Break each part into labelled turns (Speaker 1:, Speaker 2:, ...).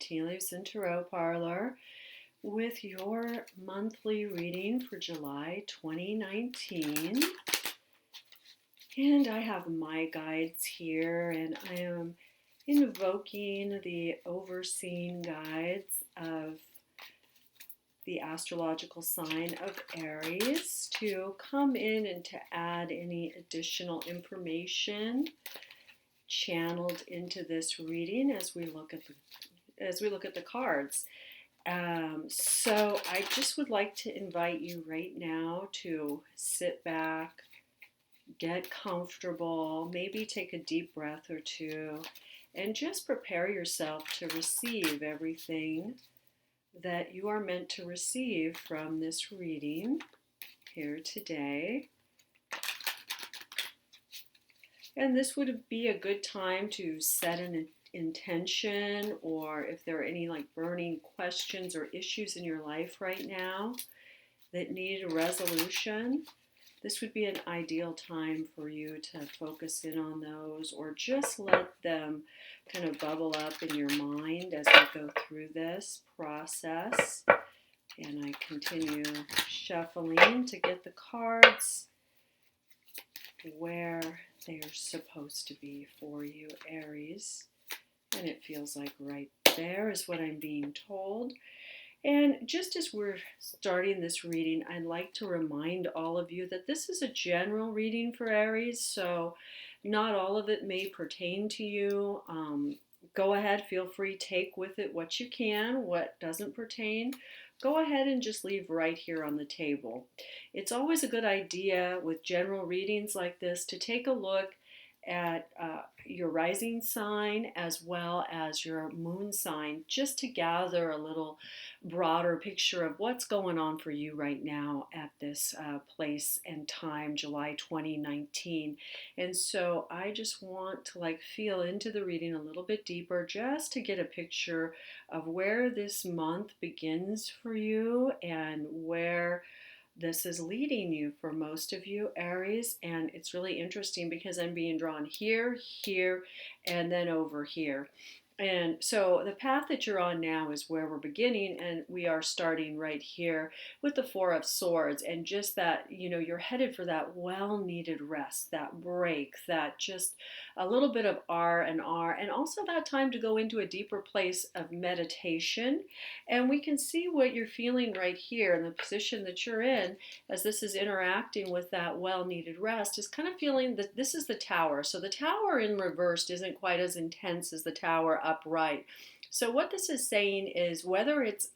Speaker 1: Tea Leaves and Tarot Parlor with your monthly reading for July 2019. And I have my guides here, and I am invoking the overseeing guides of the astrological sign of Aries to come in and to add any additional information channeled into this reading as we look at the cards. So I just would like to invite you right now to sit back, get comfortable, maybe take a deep breath or two, and just prepare yourself to receive everything that you are meant to receive from this reading here today. And this would be a good time to set an intention, or if there are any burning questions or issues in your life right now that need a resolution, this would be an ideal time for you to focus in on those, or just let them kind of bubble up in your mind as we go through this process. And I continue shuffling to get the cards where they are supposed to be for you, Aries. And it feels like right there is what I'm being told. And just as we're starting this reading, I'd like to remind all of you that this is a general reading for Aries, so not all of it may pertain to you. Go ahead, feel free, take with it what you can. What doesn't pertain, go ahead and just leave right here on the table. It's always a good idea with general readings like this to take a look at your rising sign as well as your moon sign, just to gather a little broader picture of what's going on for you right now at this place and time, July 2019. And so I just want to feel into the reading a little bit deeper, just to get a picture of where this month begins for you and where this is leading you for most of you, Aries. And it's really interesting because I'm being drawn here, here, and then over here. And so the path that you're on now is where we're beginning, and we are starting right here with the Four of Swords, and just that, you're headed for that well-needed rest, that break, that just a little bit of R&R, and also that time to go into a deeper place of meditation. And we can see what you're feeling right here in the position that you're in as this is interacting with that well-needed rest, is kind of feeling that this is the Tower. So the Tower in reversed isn't quite as intense as the Tower upright. So what this is saying is, whether it's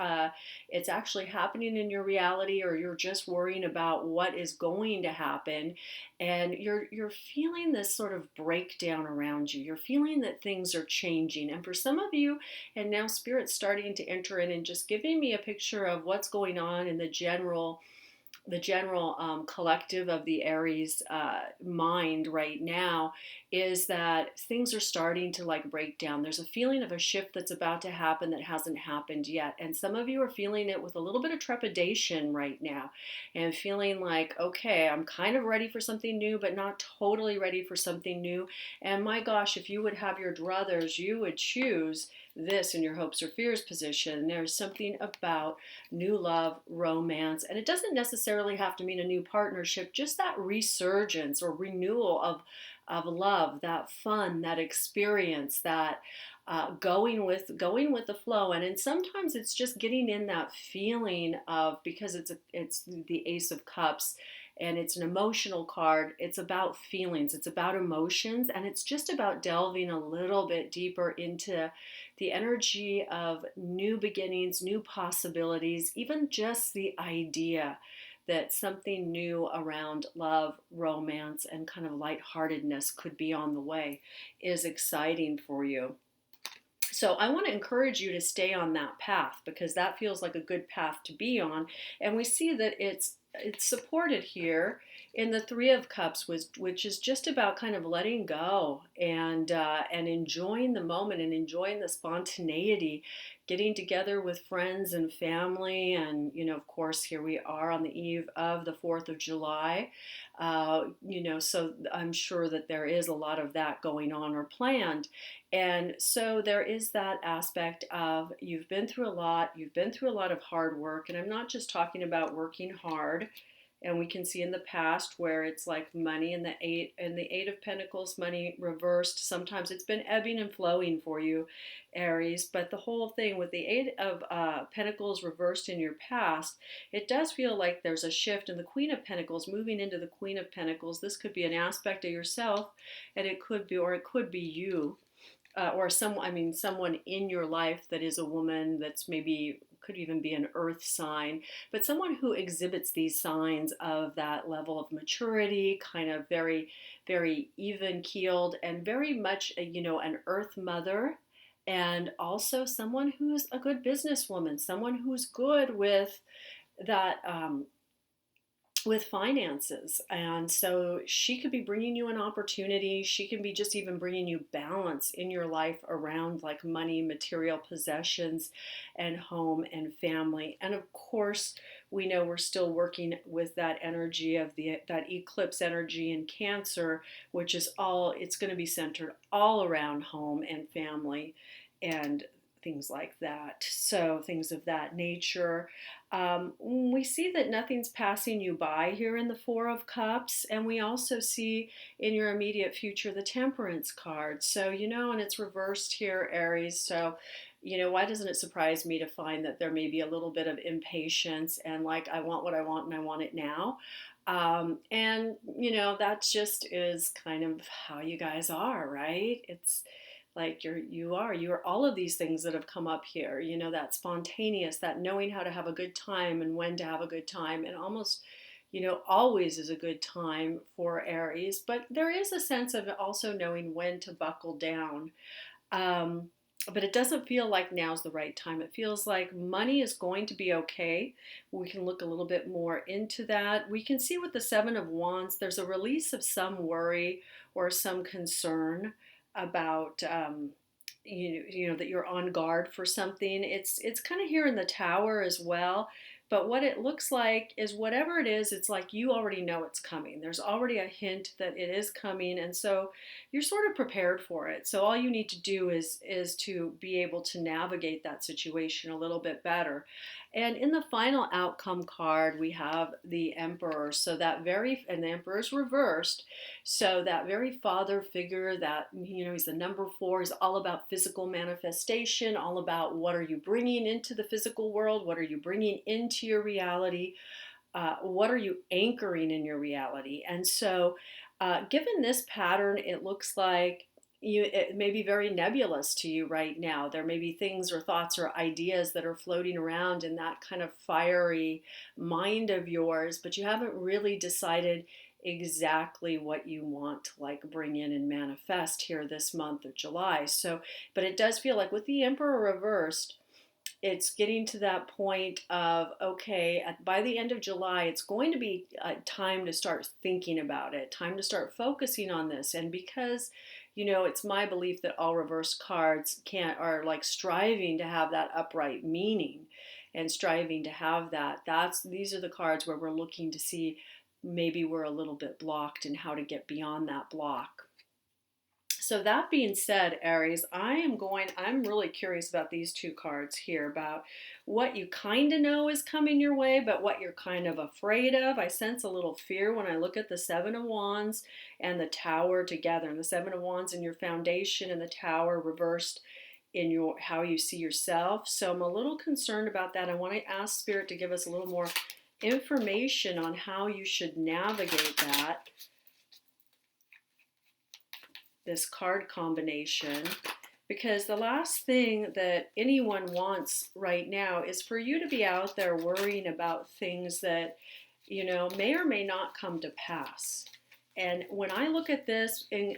Speaker 1: actually happening in your reality, or you're just worrying about what is going to happen, and you're feeling this sort of breakdown around you. You're feeling that things are changing, and for some of you, and now Spirit's starting to enter in and just giving me a picture of what's going on in the general collective of the Aries mind right now, is that things are starting to break down. There's a feeling of a shift that's about to happen that hasn't happened yet. And some of you are feeling it with a little bit of trepidation right now, and feeling like, okay, I'm kind of ready for something new, but not totally ready for something new. And my gosh, if you would have your druthers, you would choose this in your hopes or fears position. There's something about new love, romance, and it doesn't necessarily have to mean a new partnership, just that resurgence or renewal of love, that fun, that experience, that going with the flow. And sometimes it's just getting in that feeling of, because it's the Ace of Cups, and it's an emotional card. It's about feelings, it's about emotions, and it's just about delving a little bit deeper into the energy of new beginnings, new possibilities, even just the idea that something new around love, romance, and kind of lightheartedness could be on the way is exciting for you. So I want to encourage you to stay on that path, because that feels like a good path to be on. And we see that it's supported here in the Three of Cups, which is just about kind of letting go and enjoying the moment and enjoying the spontaneity, getting together with friends and family, and of course, here we are on the eve of the 4th of July. So I'm sure that there is a lot of that going on or planned. And so there is that aspect of you've been through a lot, you've been through a lot of hard work, and I'm not just talking about working hard. And we can see in the past where it's like money and the eight of Pentacles, money reversed. Sometimes it's been ebbing and flowing for you, Aries. But the whole thing with the eight of Pentacles reversed in your past, it does feel like there's a shift in the Queen of Pentacles moving into the Queen of Pentacles. This could be an aspect of yourself, and it could be, or it could be you, someone in your life that is a woman that's maybe could even be an earth sign, but someone who exhibits these signs of that level of maturity, kind of very, very even keeled, and very much, an earth mother, and also someone who's a good businesswoman, someone who's good that with finances. And so she could be bringing you an opportunity. She can be just even bringing you balance in your life around like money, material possessions, and home and family. And of course, we know we're still working with that energy of that eclipse energy in Cancer, which is it's going to be centered all around home and family and things like that. So things of that nature. We see that nothing's passing you by here in the Four of Cups, and we also see in your immediate future the Temperance card. So, and it's reversed here, Aries. So, why doesn't it surprise me to find that there may be a little bit of impatience and like, I want what I want and I want it now. That just is kind of how you guys are, right? It's like you're all of these things that have come up here, that spontaneous, that knowing how to have a good time and when to have a good time, and almost, always is a good time for Aries. But there is a sense of also knowing when to buckle down. But it doesn't feel like now's the right time. It feels like money is going to be okay. We can look a little bit more into that. We can see with the Seven of Wands, there's a release of some worry or some concern about that you're on guard for something. It's kind of here in the Tower as well. But what it looks like is whatever it is, it's like you already know it's coming. There's already a hint that it is coming, and so you're sort of prepared for it. So all you need to do is to be able to navigate that situation a little bit better. And in the final outcome card, we have the Emperor. And the Emperor's reversed. So that very father figure that, he's the number 4, is all about physical manifestation, all about what are you bringing into the physical world? What are you bringing into your reality? What are you anchoring in your reality? And so given this pattern, it looks like it may be very nebulous to you right now. There may be things or thoughts or ideas that are floating around in that kind of fiery mind of yours, but you haven't really decided exactly what you want to like bring in and manifest here this month of July. So, but it does feel like with the Emperor reversed, it's getting to that point of, okay, by the end of July, it's going to be time to start thinking about it, time to start focusing on this. And because, it's my belief that all reverse cards are like striving to have that upright meaning and striving to have that. These are the cards where we're looking to see maybe we're a little bit blocked and how to get beyond that block. So that being said, Aries, I'm really curious about these two cards here, about what you kind of know is coming your way, but what you're kind of afraid of. I sense a little fear when I look at the Seven of Wands and the Tower together, and the Seven of Wands in your foundation and the Tower reversed in how you see yourself. So I'm a little concerned about that. I want to ask Spirit to give us a little more information on how you should navigate this card combination, because the last thing that anyone wants right now is for you to be out there worrying about things that may or may not come to pass. And when I look at this in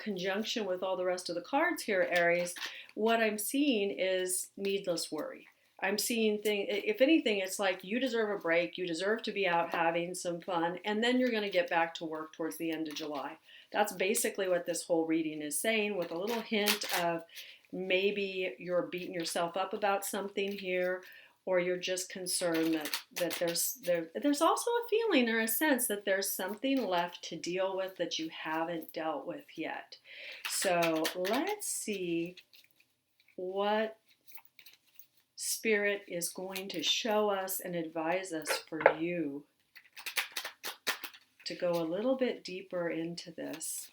Speaker 1: conjunction with all the rest of the cards here, Aries, what I'm seeing is needless worry. I'm seeing things, if anything, it's like you deserve a break. You deserve to be out having some fun, and then you're going to get back to work towards the end of July. That's basically what this whole reading is saying, with a little hint of maybe you're beating yourself up about something here, or you're just concerned that there's also a feeling or a sense that there's something left to deal with that you haven't dealt with yet. So let's see what Spirit is going to show us and advise us for you to go a little bit deeper into this.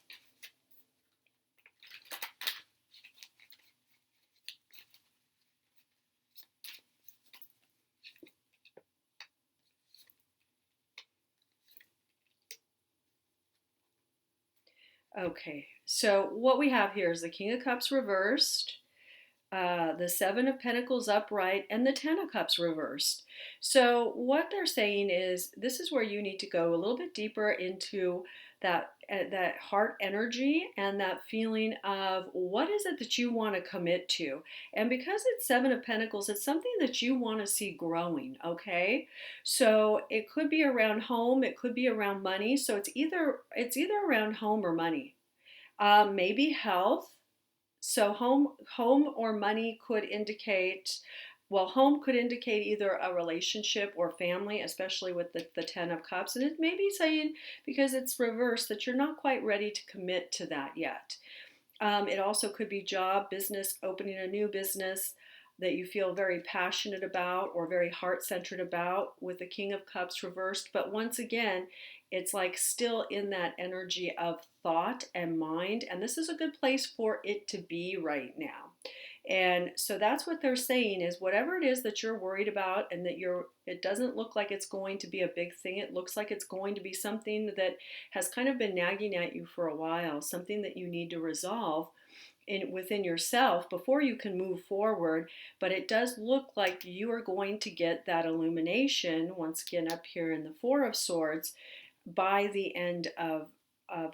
Speaker 1: Okay, so what we have here is the King of Cups reversed, the Seven of Pentacles upright, and the Ten of Cups reversed. So what they're saying is this is where you need to go a little bit deeper into that heart energy and that feeling of what is it that you want to commit to. And because it's Seven of Pentacles, it's something that you want to see growing, okay? So it could be around home, it could be around money. So it's either around home or money. Maybe health. So home or money could indicate, well, home could indicate either a relationship or family, especially with the Ten of Cups. And it may be saying, because it's reversed, that you're not quite ready to commit to that yet. It also could be job, business, opening a new business that you feel very passionate about or very heart-centered about with the King of Cups reversed. But once again, it's like still in that energy of thought and mind. And this is a good place for it to be right now. And so that's what they're saying is whatever it is that you're worried about and that it doesn't look like it's going to be a big thing. It looks like it's going to be something that has kind of been nagging at you for a while, something that you need to resolve within yourself before you can move forward. But it does look like you are going to get that illumination once again up here in the Four of Swords by the end of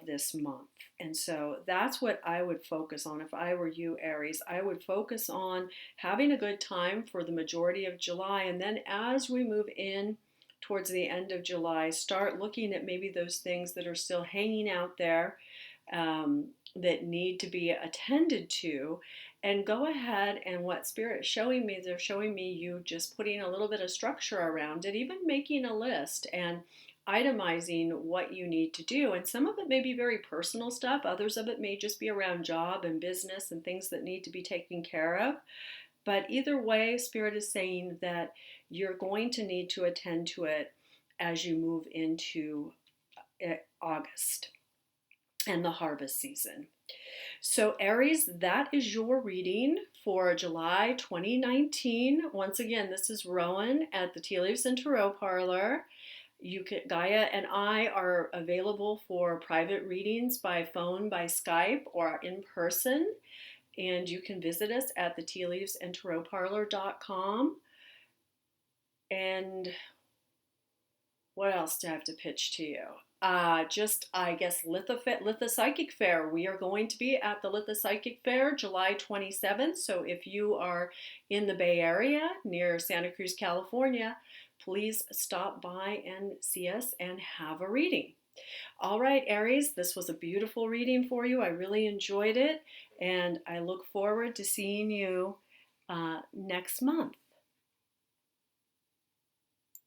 Speaker 1: this month. And so that's what I would focus on if I were you, Aries. I would focus on having a good time for the majority of July. And then as we move in towards the end of July, start looking at maybe those things that are still hanging out there, that need to be attended to, and go ahead. And what Spirit is showing me, they're showing me you just putting a little bit of structure around it, even making a list and itemizing what you need to do. And some of it may be very personal stuff. Others of it may just be around job and business and things that need to be taken care of. But either way, Spirit is saying that you're going to need to attend to it as you move into August and the harvest season. So Aries, that is your reading for July 2019. Once again, this is Rowan at the Tea Leaves and Tarot Parlor. Gaia and I are available for private readings by phone, by Skype, or in person. And you can visit us at the tealeavesandtarotparlor.com. And what else do I have to pitch to you? I guess, Litha Psychic Fair. We are going to be at the Litha Psychic Fair July 27th. So if you are in the Bay Area near Santa Cruz, California, please stop by and see us and have a reading. All right, Aries, this was a beautiful reading for you. I really enjoyed it, and I look forward to seeing you next month.